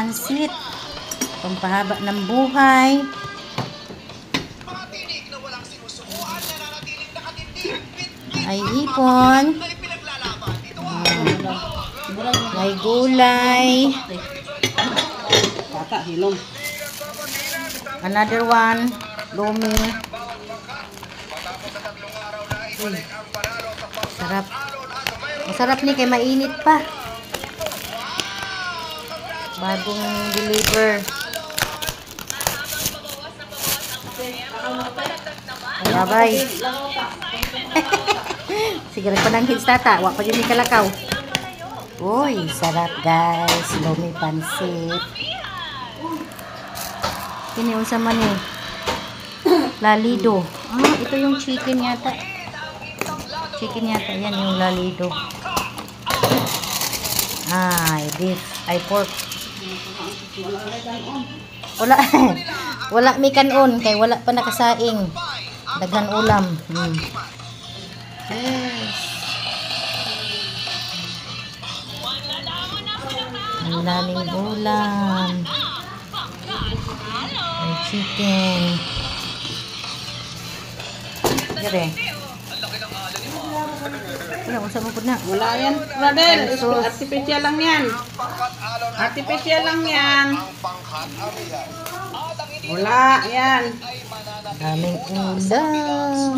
pansit. Pampahaba ng buhay. Ay hipon. May gulay. Another one. Lumi. Uy. Sarap. Masarap ni kay mainit pa. Bagong deliver. Bye-bye. Sige, nagpananghits tata. Wak pa dyan ni kalakaw. Uy, sarap guys. Lumi pansit. Kiniunsa man eh. Lalido. Ah, ito yung chicken yata. Chicken yata. Yan yung lalido. Ay, beef. Ay, pork. Wala. Wala may kanon. Kaya wala pa nakasaing. Daghan ulam. Yes. Ang daming ulam. May chicken. Dire. Wala, usap mo po na. Wala yan, brother. Artificial lang yan. Artificial lang yan. Wala yan. Daming ulam.